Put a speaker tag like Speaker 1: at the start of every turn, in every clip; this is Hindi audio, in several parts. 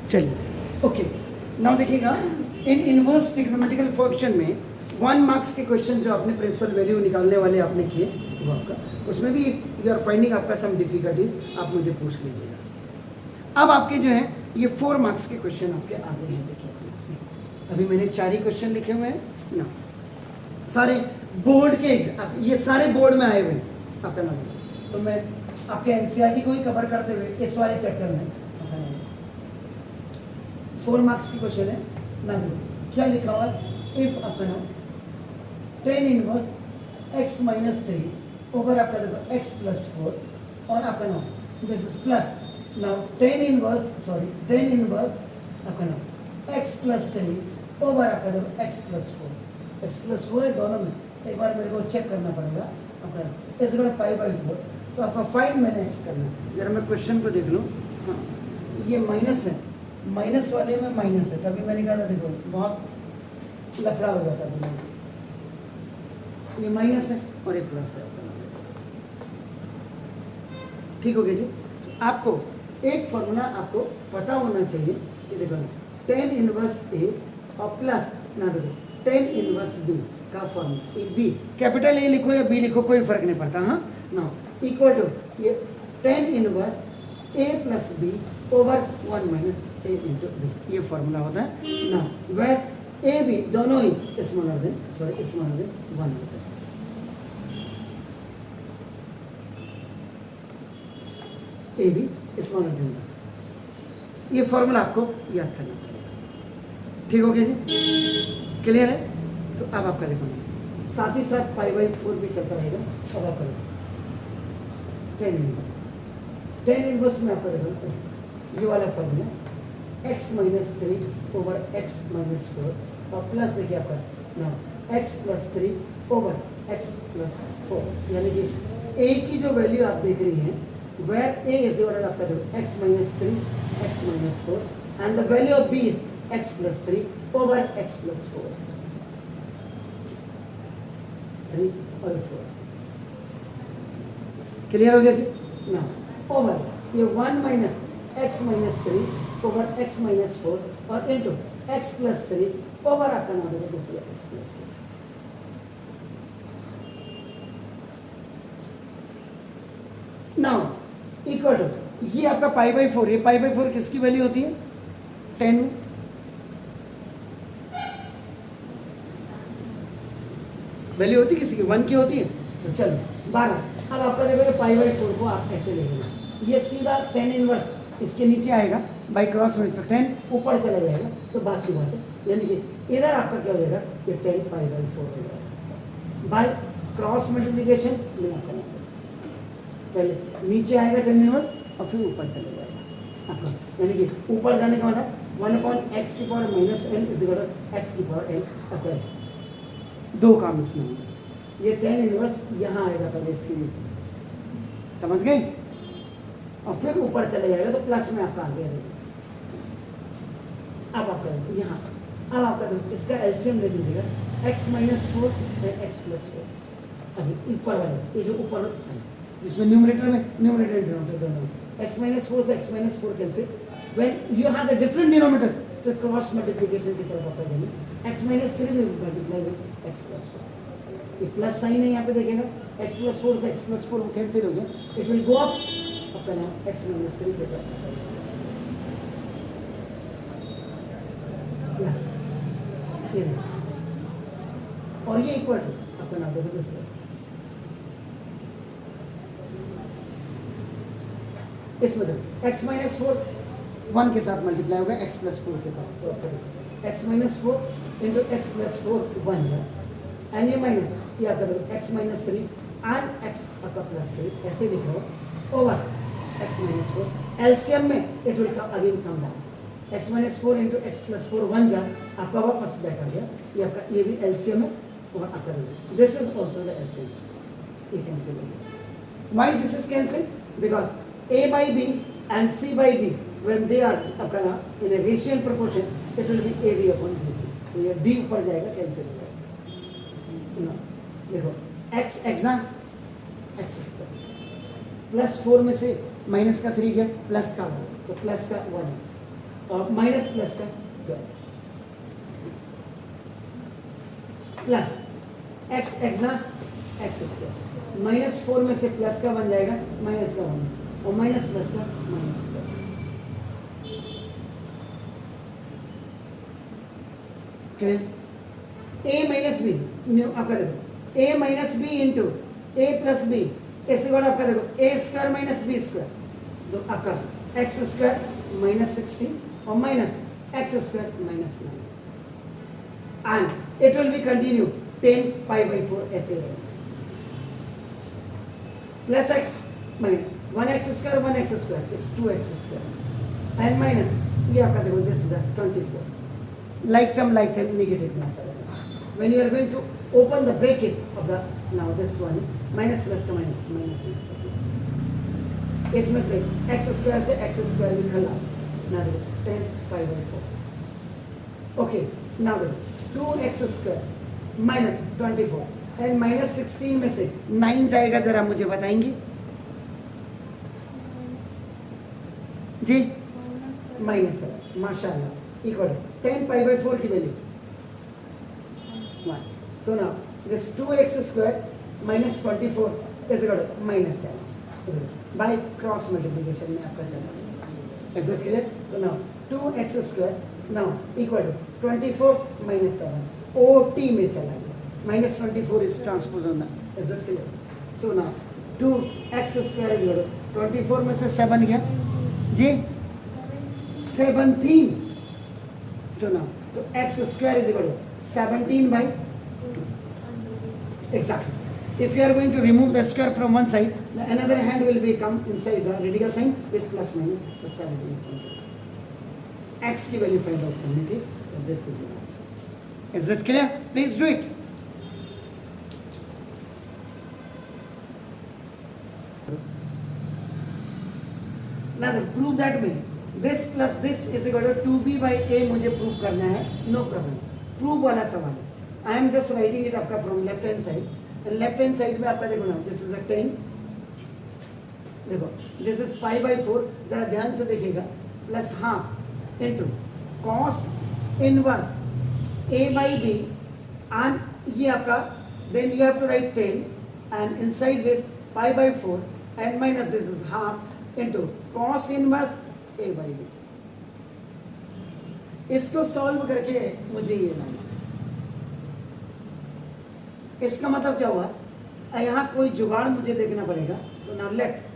Speaker 1: चलिए ओके, नाउ देखिएगा इन इनवर्स ट्रिग्नोमेट्रिकल फंक्शन में 1 मार्क्स के क्वेश्चन जो आपने प्रिंसिपल वैल्यू निकालने वाले आपने किए वो आपका, उसमें भी यू आर फाइंडिंग आपका सम डिफिकल्टीज आप मुझे पूछ लीजिएगा। अब आपके जो है ये 4 मार्क्स के क्वेश्चन आपके आगे हैं। देखिए अभी मैंने 4 ही क्वेश्चन लिखे हुए हैं ना, सारे बोर्ड के ये सारे बोर्ड में आए हुए हैं आपका नाम। तो मैं आपके एनसीईआरटी को ही कवर करते हुए इस वाले चैप्टर में 4 मार्क्स की क्वेश्चन है ना। क्या लिखा हुआ है, इफ आपका नाम tan inverse x minus 3 over आपका देखो x प्लस 4 और आपका नाम this is plus now tan inverse आपका नाम x प्लस 3 ओवर आपका देखो x प्लस 4 है दोनों में। एक बार मेरे को चेक करना पड़ेगा आपका इस गड़ा पाई बाई 4, तो आपका फाइंड मैंने एक्स करना है। जरा मैं क्वेश्चन को देख लूँ, हाँ ये माइनस है, माइनस वाले में माइनस है, तभी मैंने कहा था देखो बहुत लफड़ा हो जाता है। ये माइनस है और ये प्लस है, ठीक हो गया जी। तो आपको एक फॉर्मूला आपको पता होना चाहिए कि देखो tan इनवर्स ए और प्लस ना देखो tan इनवर्स बी का फॉर्मूला, बी कैपिटल ए लिखो या बी लिखो कोई फर्क नहीं पड़ता, हाँ ना इक्वल टू ये tan inverse a plus B over 1 minus a into B, ये फॉर्मूला होता है ना। वेर ए बी दोनों ही स्मॉलर देन 1 होता है। ए बी स्मॉलर देन 1, ये फॉर्मूला आपको याद करना पड़ेगा, ठीक हो गया जी, क्लियर है। तो अब आपका देखो साथ ही साथ पाई बाई 4 भी चलता रहेगा। अब आपका देखो tan इनवर्स में आपका देखो ये वाला formula x minus 3 over x minus 4 और प्लस देखिए आपका ना x plus 3 over x plus 4, यानी कि a की जो वैल्यू आप देख रही हैं वेयर a इज आपका देखो x minus 3 x minus 4 and the value of b is x plus 3 over x plus 4, 3 और 4, क्लियर हो गया जी ना। ओवर ये 1 minus x minus 3 over x minus 4 और इंटू x प्लस 3 ओवर आपका नाम देगा दूसरा x plus 4 now equal to ये आपका पाई बाई 4, ये पाई बाई 4 किसकी वैल्यू होती है, 10 वैल्यू होती है किसी की 1 की होती है। तो चलो 12, अब आपका देखो ये पाई बाई 4 को आप ऐसे ले लेना, ये सीधा tan इनवर्स इसके नीचे आएगा बाई क्रॉस में, तो 10 ऊपर चला जाएगा, तो बात की बात है, यानी कि इधर आपका क्या हो जाएगा ये 10 पाई बाई 4 हो जाएगा बाई क्रॉस मल्टीप्लिकेशन करना, पहले नीचे आएगा tan इनवर्स और फिर ऊपर चले जाएगा आपका, यानी कि ऊपर जाने का मतलब 1/x की power minus n is equal to x की पावर n आपका दो काम इसमें होंगे। ये tan इनवर्स यहाँ आएगा पहले इसके नीचे, समझ गए, और फिर ऊपर चले जाएगा तो प्लस में आपका आ गया। अब आपका यहाँ अब आपका देखो इसका एलसीएम ले लीजिएगा x minus 4 and x plus 4, अभी ऊपर वाले ये जो ऊपर जिसमें न्यूमरेटर में न्यूमरेटर डिनोमिनेटर दोनों x माइनस 4 से x minus 4 cancel, when you have the different denominators तो क्रॉस मल्टीप्लिकेशन की तरफ आपका जाएंगे, x माइनस 3 में मल्टीप्लाई विद x प्लस 4, ये प्लस साइन है यहाँ पे देखेगा x प्लस 4 से x प्लस 4 कैंसिल हो गया, इट विल गो अप आपका नाम x माइनस 3 के साथ प्लस ये और ये इक्वल टू आपका नाम देखो दूसरा इसमें देखो x माइनस 4 1 के साथ मल्टीप्लाई होगा x प्लस 4 के साथ, तो x minus 4 into x plus 4 1 है एंड ये माइनस ये आपका देखो x माइनस 3 एंड x आपका प्लस 3 ऐसे लिख रहा हो ओवर x माइनस 4, एलसीएम में it will come again come down, x minus 4 into x plus 4 1 जा आपका वापस बैक आ गया, ये आपका ये भी एलसीएम है और आपका this is also the LCM, ये कैंसिल हो गया। Why this is cancel, because a by b and c by d when they are आपका ना in a rational proportion it will be ad upon bc, तो ये d ऊपर जाएगा कैंसिल हो जाएगा। देखो x exam x square plus 4 में से माइनस का 3 गया प्लस का 1, तो प्लस का 1 x और माइनस प्लस का 12 प्लस एक्स एक्सा एक्स स्क्वायर माइनस 4 में से प्लस का बन जाएगा माइनस का 1 और माइनस प्लस का माइनस 12 ए माइनस बी आपका देखो ए माइनस बी इंटू ए प्लस बी ऐसे वर्ड आपका देखो ए स्क्वायर माइनस बी स्क्वायर तो आपका एक्स स्क्वायर माइनस 16 और minus x square minus 9 and it will be continue 10 pi by 4 ऐसे रहेगा plus x minus 1x square 1x square is 2x square and minus ये आपका देखो this is 24 like term negative में आता है when you are going to open the bracket of the now this one minus plus का minus minus minus का plus इसमें से x स्क्वायर से x स्क्वायर भी खलास ना देखो 10 pi by 4 okay now देखो 2x square minus 24 and minus 16 में से 9 जाएगा जरा मुझे बताएंगे जी माइनस 7 माशाल्लाह equal to 10 pi by 4 की value 1 so now this 2x square minus 24 is equal to minus 7 by cross multiplication में आपका चला is it clear so now 2x square now equal to 24 minus 7 OT में चला गया minus 24 is transpose होना is it clear so now 2x square is equal to 24 में से 7 गया जी 17 तो now तो x square is equal to 17 by 2 exactly if you are going to remove the square from one side the another hand will become inside the radical sign with plus minus तो 17 x की वैल्यू फाइंड आउट करनी थी तो this is your answer is it clear please do it now prove that way this plus this is equal to 2b by a मुझे प्रूव करना है नो प्रॉब्लम प्रूव वाला सवाल है I am just writing it आपका from left hand side left hand side में आपका देखो ना दिस इज अ 10 देखो दिस इज पाई बाई 4 जरा ध्यान से देखिएगा plus half into cos inverse a by b and ये आपका then you have to write 10 and inside this pi by 4 and minus this is half into cos inverse a by b इसको सॉल्व करके मुझे ये लाना इसका मतलब क्या हुआ यहाँ कोई जुगाड़ मुझे देखना पड़ेगा तो now let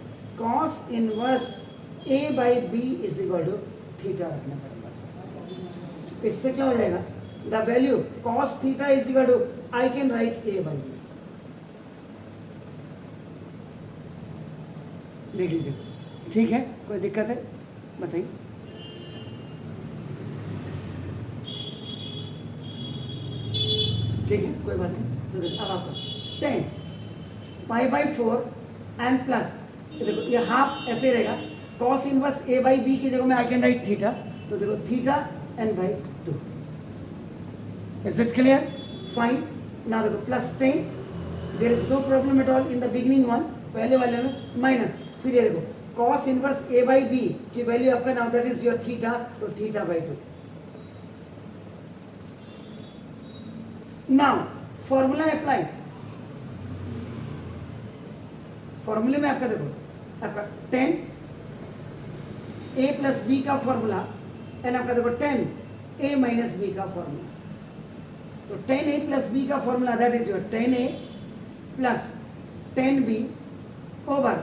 Speaker 1: cos inverse a by b is equal to theta रखना पड़ेगा इससे क्या हो जाएगा the value cos theta is equal to I can write a by b देख लीजिए ठीक है कोई दिक्कत है बताइए ठीक है कोई बात नहीं तो देखो अब आपका 10 पाई बाई 4 एंड प्लस देखो ये हाफ ऐसे रहेगा cos inverse a by b की जगह में आई कैन राइट थीटा तो देखो theta n by 2 is it clear fine now देखो plus 10 there is no problem at all in the beginning one पहले वाले में माइनस फिर ये देखो cos inverse a by b की वैल्यू आपका now that is your theta तो theta by 2 now formula apply फॉर्मूले में आपका देखो आपका 10 a प्लस b का फॉर्मूला एंड आपका देखो 10 a माइनस b का फॉर्मूला तो 10a प्लस b का formula that is your 10a plus 10b over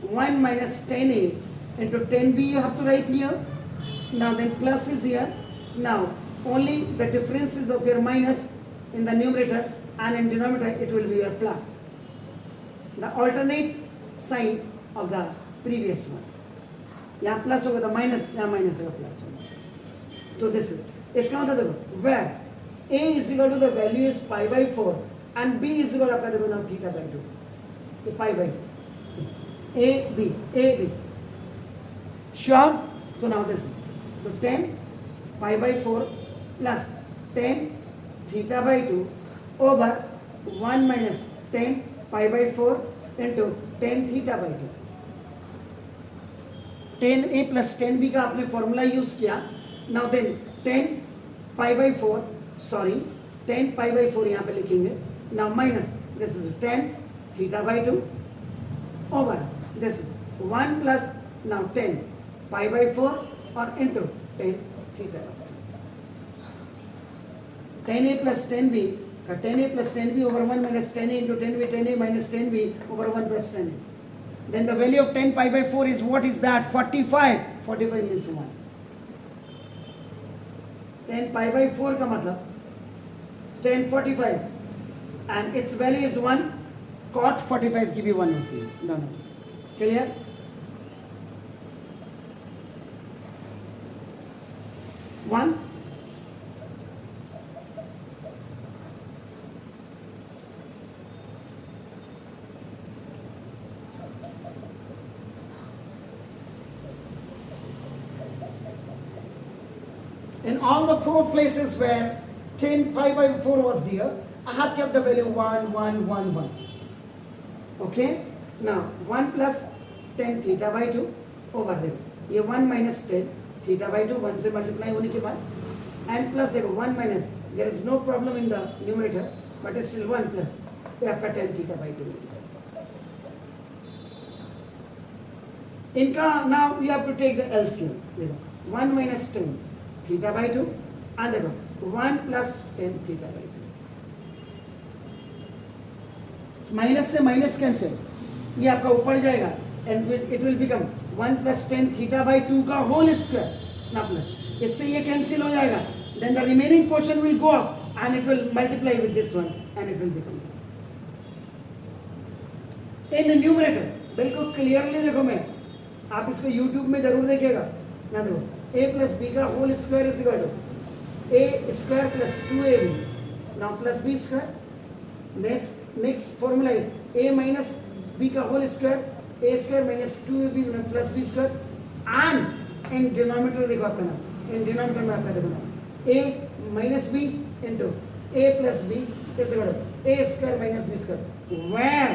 Speaker 1: 1 minus 10a into 10b you have to write here now then plus is here now only the differences of your minus in the numerator and in denominator it will be your plus the alternate sign of the previous one यहाँ प्लस होगा तो माइनस यहाँ माइनस होगा प्लस होगा तो दिस इज इसका मतलब देखो where a is equal to the value is pi by 4 and b is equal आपका देखो now theta by 2 ये pi by 4 A B sure so now this so 10 pi by 4 plus 10 theta by 2 over 1 minus 10 pi by 4 into 10 theta by 2 10a plus 10b का आपने फॉर्मूला यूज किया now then 10 pi by 4, sorry 10 pi by 4 यहाँ पे लिखेंगे. Now minus this is 10 theta by 2 over this is 1 plus now 10 pi by 4 और into 10 theta. 10a plus 10b, 10a plus 10b over 1 minus 10a into 10b, 10a minus 10b over 1 plus 10a. Then the value of 10 pi by 4 is, what is that? 45. 45 means 1. 10 pi by 4 का मतलब 10 45 and its value is 1. Cot 45 की भी 1 होती है दोनों. Clear? One. In all the 4 places where 10 pi by 4 was there, I have kept the value 1, 1, 1, 1. Okay? Now 1 plus 10 theta by 2 over there. ये 1 minus 10 theta by 2 1 से multiply होने के बाद and plus देखो 1 minus, there is no problem in the numerator but it's still 1 plus ये आपका 10 theta by 2. इनका now you have to take the LCM. देखो 1 minus 10 theta by 2 and देखो 1 plus 10 theta by 2. माइनस से माइनस कैंसिल, ये आपका ऊपर जाएगा and it will become 1 plus 10 theta by 2 का whole square ना प्लस, इससे ये कैंसिल हो जाएगा. Then the remaining portion will go up and it will multiply with this one and it will become in the numerator. बिल्कुल क्लियरली देखो, मैं आप इसको YouTube में जरूर देखिएगा ना. देखो a plus b का whole square is equal to a square plus 2ab now plus b square. Next formula is a minus b का whole square a square minus 2ab plus b square and in denominator देखो आपका नाम, इन डिनोमिनेटर में आपका देखो नाम a minus b into a plus b is equal to a square minus b square where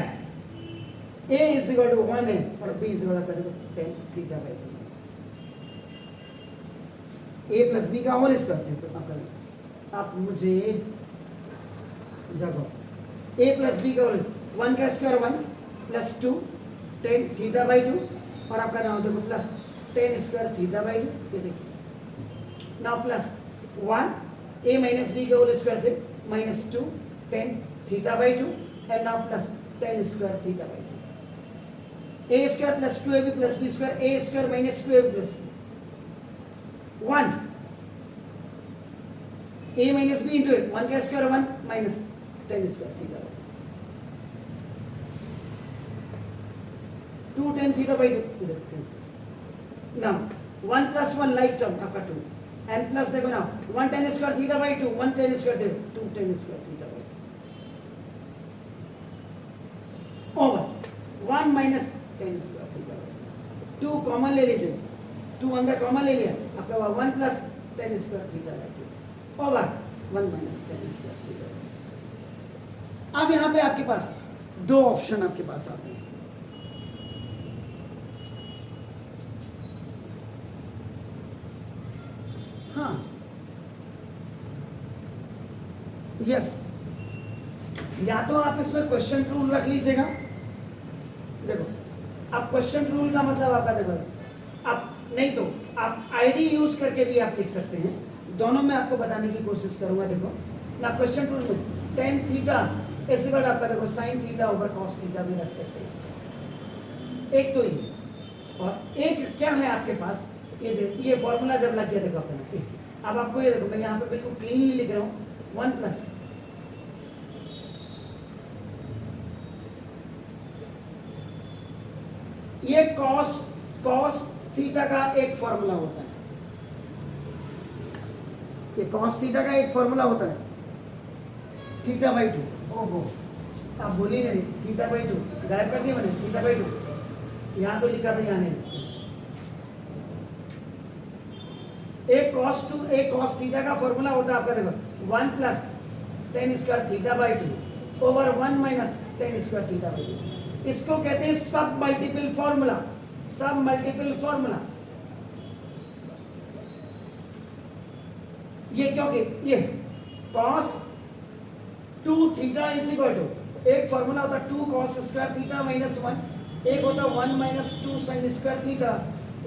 Speaker 1: a is equal to 1 है और b is equal to 10 theta by 2. a plus B का होल स्क्वायर आपका, आप मुझे जागो a प्लस बी का होल 1 का स्क्वायर 1 प्लस 2 10 थीटा बाई 2 और आपका नाम देखो प्लस 10 स्क्वायर थीटा बाई 2. ये देखो now plus 1 a minus B का होल स्क्वायर से minus 2 10 theta by 2 and now plus 10 square theta by 2. a square plus 2ab plus b square a square minus 2ab plus 1 a minus b into 1 का square 1 minus 10 square theta 2 10 theta by 2 इधर cancel. Now 1 plus 1 like term आपका 2 एंड प्लस देखो ना 1 10 square theta by 2 1 10 square 2 10 square theta by over 1 minus 10 square theta by 2 common ले लीजिए, 2 अंदर कॉमन ले लिया आपका 1 plus 10 square theta by 2 over 1 minus 10 square theta. अब यहाँ पे आपके पास दो ऑप्शन आपके पास आते हैं. हाँ यस, या तो आप इसमें क्वेश्चन रूल रख लीजिएगा. देखो अब क्वेश्चन रूल का मतलब आपका देखो, आप नहीं तो आप आईडी यूज करके भी आप लिख सकते हैं. दोनों में आपको बताने की कोशिश करूंगा. देखो ना क्वेश्चन रूल में टेन थीटा इस वर्ड आपका देखो sine theta over cos theta भी रख सकते हैं. एक तो ये, और एक क्या है आपके पास ये फॉर्मूला जब लग गया देखो अपना. अब आपको ये देखो मैं यहाँ पे बिल्कुल क्लीन लिख रहा हूँ 1 प्लस ये कॉस थीटा का एक फॉर्मूला होता है. ये कॉस थीटा का एक फॉर्मूला होता है थीटा बाई 2. ओहो आप बोली नहीं, थीटा बाई 2 गायब कर दिया मैंने. थीटा बाई 2 यहाँ तो लिखा था, यहाँ नहीं. एक कॉस थीटा का फॉर्मूला होता है आपका देखो 1 plus 10 square theta by 2 over 1 minus 10 square theta by 2. इसको कहते हैं sub multiple formula. Sub multiple formula ये क्योंकि ये cos 2 theta is equal to, एक फॉर्मूला होता है 2 cos स्क्वायर थीटा माइनस 1, एक होता है 1 माइनस 2 साइन स्क्वायर थीटा,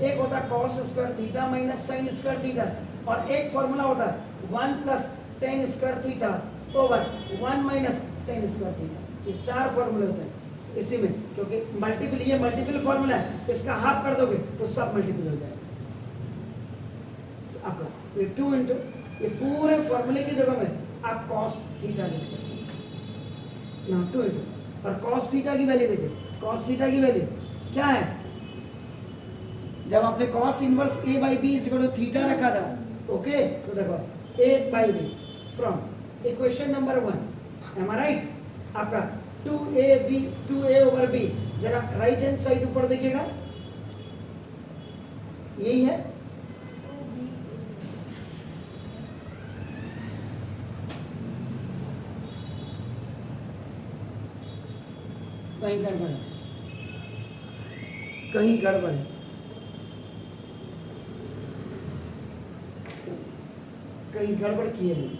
Speaker 1: एक होता है cos square theta minus sine square theta, और एक फॉर्मूला होता है 1 plus tan square theta over 1 minus tan square theta. ये 4 फॉर्मूले होते हैं इसी में, क्योंकि मल्टीपल, ये मल्टीपल फॉर्मूला है, इसका हाफ कर दोगे तो सब मल्टीपल हो जाएगा। तो आपका तो ये 2 इंटू ये पूरे फॉर्मूले की जगह में आप cos थीटा लिख सकते हैं ना, 2 इंटू, और cos थीटा की वैल्यू देखिए, cos थीटा की वैल्यू क्या है, जब आपने cos inverse a by B is equal to theta रखा था, ओके, तो देखो a by B from equation number 1, am I right, आपका 2a ओवर b, जरा राइट हैंड साइड ऊपर देखिएगा, यही है, कहीं गड़बड़ है, कहीं गड़बड़ है, कहीं गड़बड़ किए नहीं,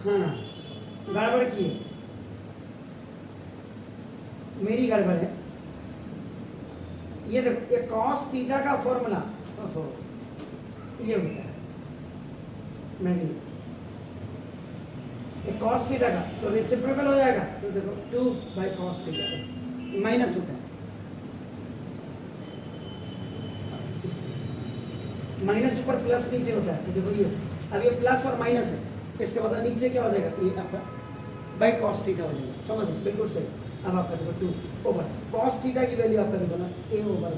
Speaker 1: हाँ गड़बड़ किए, मेरी गड़बड़ है, ये देखो ये cos थीटा का फॉर्मूला ये होता है, मैं भी ये cos थीटा का तो रेसिप्रोकल हो जाएगा, तो देखो 2 बाई cos थीटा माइनस होता है, माइनस ऊपर प्लस नीचे होता है, तो देखो ये अब ये प्लस और माइनस है, इसके बाद नीचे क्या हो जाएगा, ये आपका बाई cos थीटा हो जाएगा, समझ लो बिल्कुल सही। अब आपका देखो 2 ओवर cos थीटा की वैल्यू आपका देखो ना a over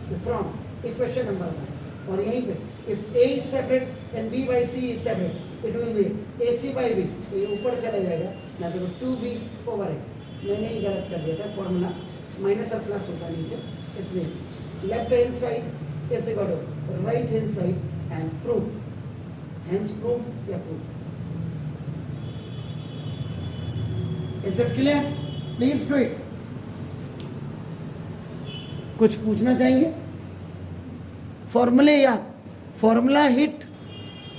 Speaker 1: b from equation number 1, और यहीं पे if a is separate and b by c is separate it will be ac by b, तो ये ऊपर चला जाएगा ना, देखो 2b ओवर a, मैंने ही गलत कर दिया था, फॉर्मूला माइनस और प्लस होता है नीचे, इसलिए left hand side is equal to right hand side and prove, hence proof या proof. Is it clear? Please do it. कुछ पूछना चाहिए? फॉर्मूले याद, फॉर्मूला हिट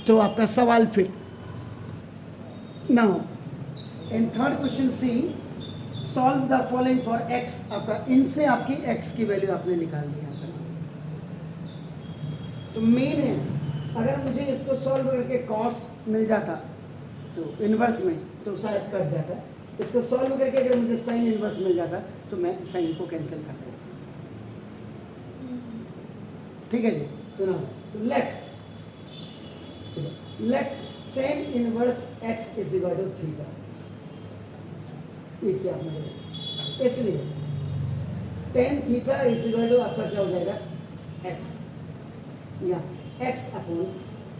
Speaker 1: तो आपका सवाल fit. Now in third question C solve the following for x, आपका इनसे आपकी x की वैल्यू आपने निकाल ली, तो मेन है अगर मुझे इसको सॉल्व करके cos मिल जाता तो इनवर्स में तो शायद कट जाता, इसको सॉल्व करके अगर मुझे साइन इनवर्स मिल जाता तो मैं साइन को कैंसिल कर देता, ठीक है जी। तो ना तो let tan inverse x is equal to theta, ये क्या आपने, इसलिए tan theta is equal to आपका क्या हो जाएगा x, या x अपॉन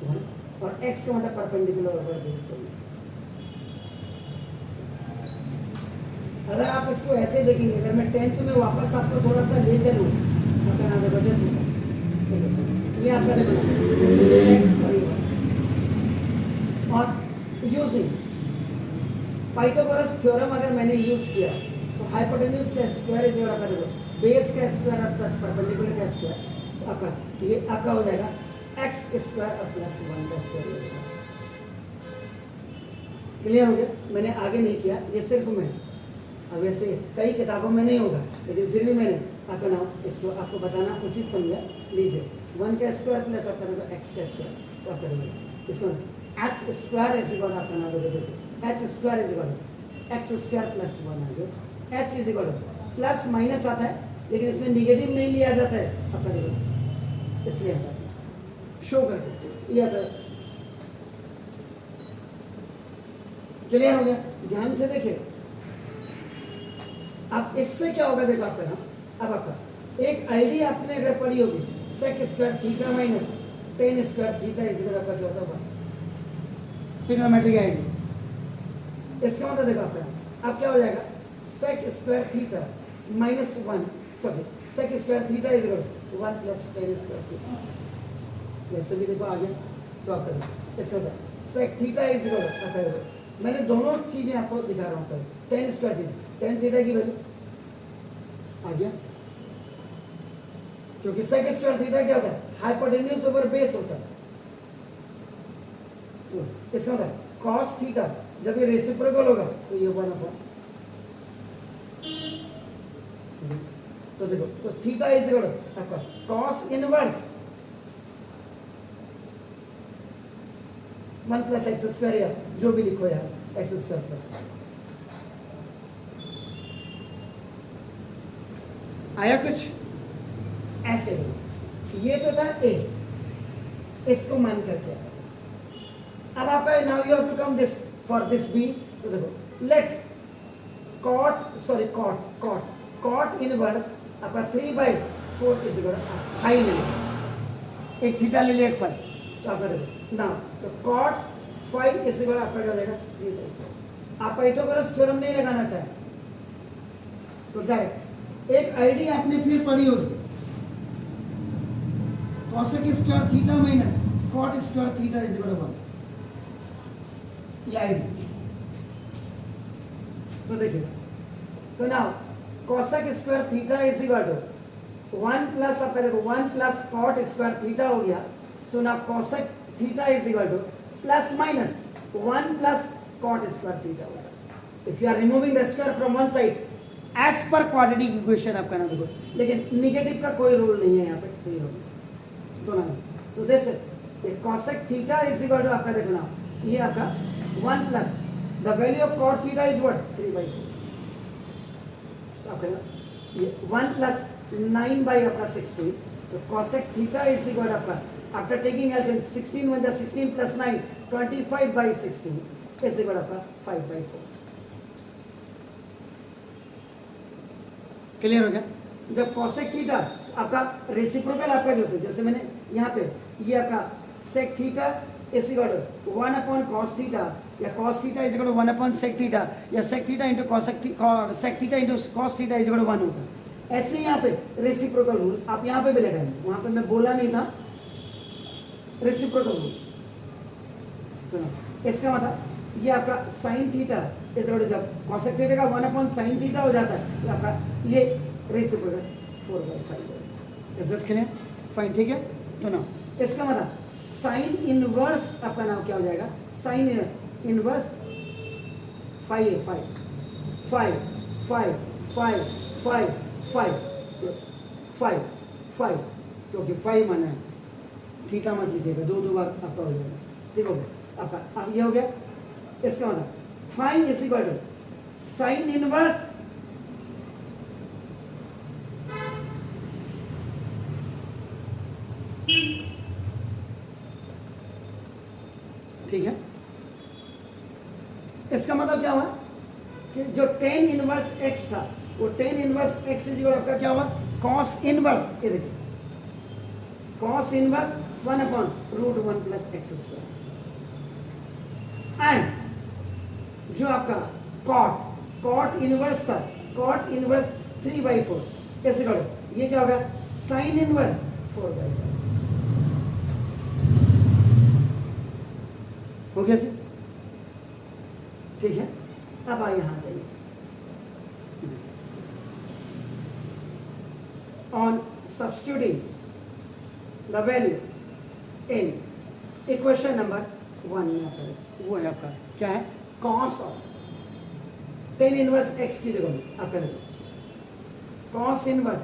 Speaker 1: 1, और x का मतलब परपेंडिकुलर ओवर बेस होगा। अगर आप इसको ऐसे देखेंगे, अगर मैं 10th में वापस आपको थोड़ा सा ले चलूँ, आपका नाम है वजह से ये आपका x और यूजिंग पाइथागोरस थ्योरम अगर मैंने यूज किया तो हाइपोटेन्यूज का square is equal to base का स्क्वायर और प्लस परपेंडिकुलर का स्क्वायर, आपका ये आपका हो जाएगा x स्क्वायर और प्लस 1 का स्क्वायर हो जाएगा। क्लियर हो गया? मैंने आगे नहीं किया, ये सिर्फ मैं, अब वैसे कई किताबों में नहीं होगा लेकिन फिर भी मैंने आपका नाम इसको आपको बताना उचित समझा। लीजिए 1 का स्क्वायर प्लस आपका नाम x का स्क्वायर, तो आप करेंगे इसको h स्क्वायर इज इक्वल आपका नाम देखिए h square is equal x square plus 1 आ गया, h is equal plus minus आता है लेकिन इसमें निगेटिव नहीं लिया जाता है, आपका देखो इसलिए हटा शो करके ये आता है। क्लियर हो गया? ध्यान से देखिए, अब इससे क्या होगा देखो आपका ना, अब आपका एक आईडी आपने अगर पढ़ी होगी sec square theta minus tan square theta is equal आपका क्या होता है ट्रिग्नोमेट्रिक आईडी। इसका मतलब देखो आपका अब क्या हो जाएगा sec square theta minus 1 sorry sec square theta is equal 1 plus tan square theta, वैसे भी देखो आ गया। तो आप करें इसका सेक थीटा इज इक्वल आपका, मैंने दोनों चीजें आपको दिखा रहा हूँ। Ten square theta, tan theta की वैल्यू आ गया, क्योंकि सेक स्क्वायर थीटा क्या होता है, हाइपोटेन्यूज ओवर बेस होता है। तो इसका मतलब कॉस थीटा जब ये रेसिप्रोकल होगा तो ये 1/, तो देखो तो थीटा इज इक्वल टू आपका cos inverse 1 plus x square, या जो भी लिखो यार एक्स स्क्वायर प्लस। आया कुछ ऐसे ही, ये तो था ए, इसको मान करके आया। अब आपका now you have to come this for this B, तो देखो लेट कॉट इनवर्स आपका 3/4 इज इक्वल फाइव ले लिया, एक थीटा ले लिया एक फाइव, तो आपका देखो नाउ तो कॉट 5 इज इक्वल आपका क्या हो जाएगा 3/4। आप पाइथागोरस थ्योरम नहीं लगाना चाहे तो डायरेक्ट एक आईडी आपने फिर पढ़ी होगी, cosec square theta minus cot square theta is equal to 1, ये आईडी। तो देखिए तो now cosec square theta is equal to 1 plus आपका देखो 1 प्लस कॉट स्क्वायर थीटा हो गया। So now cosec theta is equal to plus minus 1 plus cot square theta होगा। If you are removing the square from one side as per quadratic equation आपका ना देखो, लेकिन निगेटिव का कोई रूल नहीं है यहाँ पे, तो ये होगा। तो ना तो this is cosec theta is equal to आपका देखो ना ये आपका 1 plus the value of cot theta is what 3/4, तो आपका ये 1 प्लस 9 बाई आपका 16, तो cosec theta is equal to आपका after taking LCM 16 with the 16 plus 9 25/16 is equal to आपका 5/4। क्लियर हो गया? जब कॉसेक थीटा आपका रेसिप्रोकल आपका जो होता है, जैसे मैंने यहाँ पे ये आपका sec theta is equal to 1/cos theta, या cos theta is equal to 1/sec theta, या sec theta into sec theta into cos theta is equal to 1 होता है। ऐसे ही यहाँ पे रेसिप्रोकल रूल आप यहाँ पे भी लगाएंगे, वहाँ पे मैं बोला नहीं था रेसिप्रोकल रूल। तो इसका मतलब ये आपका sin theta is equal to जब cosec थीटा का 1/sin थीटा हो जाता है तो आपका ये reciprocal 4/5 is it clear? Fine, ठीक है। तो ना इसका मतलब साइन इनवर्स आपका नाम क्या हो जाएगा, साइन इनवर्स 5 है, 5 क्योंकि 5 माना है, थीटा मत लिखिएगा, दो बार आपका हो जाएगा, ठीक हो गया आपका। अब ये हो गया, इसका मतलब 5 is equal to sine inverse ठीक है। इसका मतलब क्या हुआ कि जो tan इनवर्स x था वो tan inverse x is equal आपका क्या हुआ cos इनवर्स, ये देखिए cos inverse 1/√1 plus x square, and जो आपका cot इनवर्स था cot इनवर्स 3/4 इज इक्वल ये क्या होगा sin इनवर्स 4/5 हो गया जी, ठीक है। अब आइए यहाँ जाइए, on substituting the value in equation number 1 यहाँ पर वो है आपका क्या है cos of tan inverse x की जगह में आपका देखो cos इनवर्स,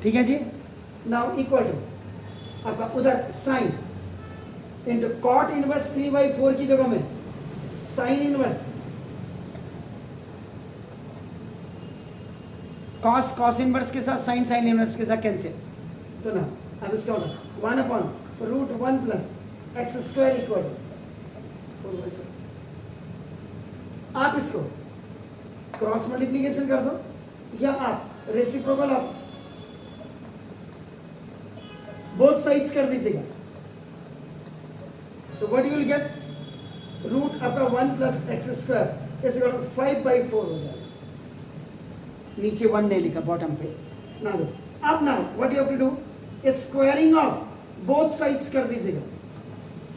Speaker 1: ठीक है जी। नाउ इक्वल टू आपका उधर साइन इंटू कॉट इनवर्स 3/4 की जगह में साइन इनवर्स कॉस इनवर्स के साथ साइन इनवर्स के साथ कैंसिल, तो ना अब इसका होगा 1/√1 plus x square equal to 4/4। आप इसको क्रॉस मल्टीप्लीकेशन कर दो या आप रेसिप्रोकल ऑफ बोथ साइड्स कर दीजिएगा। So what you will get root आपका 1 plus x square is equal to 5/4 हो जाएगा। नीचे 1 नहीं लिखा बॉटम पे ना दो। अब now what you have to do squaring of both sides कर दीजिएगा।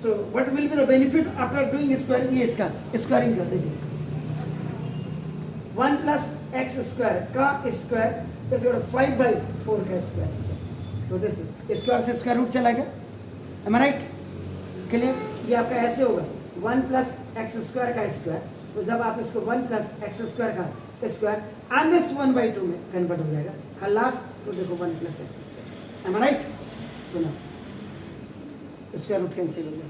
Speaker 1: So what will be the benefit after doing squaring, ये इसका स्क्वायरिंग कर देंगे 1 प्लस एक्स स्क्वायर का square is equal to 5 by 4 का स्क्वायर. तो दिस इज स्क्वायर से स्क्वायर रूट चला गया. Am I right? क्लियर? ये आपका ऐसे होगा 1 प्लस एक्स स्क्वायर का स्क्वायर. तो जब आप इसको 1 प्लस एक्स स्क्वायर का स्क्वायर एंड दिस 1/2 में कन्वर्ट हो जाएगा खलास. तो देखो 1 plus x square. M I right? तो ना स्क्वायर रूट कैंसिल हो गया.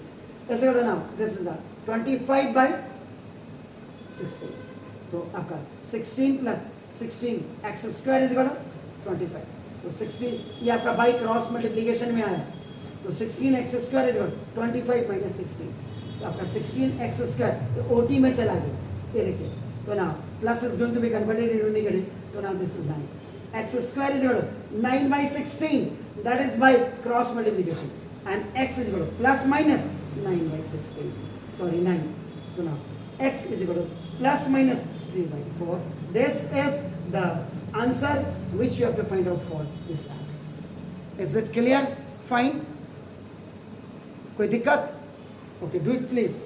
Speaker 1: ऐसे करो ना, दिस इज द 25 बाई 16. तो आपका 16 plus 16 x square is equal to 25. तो 16 ये आपका बाई क्रॉस मल्टीप्लीकेशन में आया. तो 16 x square is equal 25 minus 16. तो आपका 16 एक्स स्क्वायर ओटी में चला गया. ये देखिए. तो ना plus is going to be converted into negative. तो now this is 9. X square is equal to 9 by 16. That is by cross multiplication. And x is equal to plus minus 9 by 16. Sorry, 9. So now x is equal to plus minus 3 by 4. This is the answer which you have to find out for this x. Is it clear? Fine. कोई दिक्कत? Okay, do it please.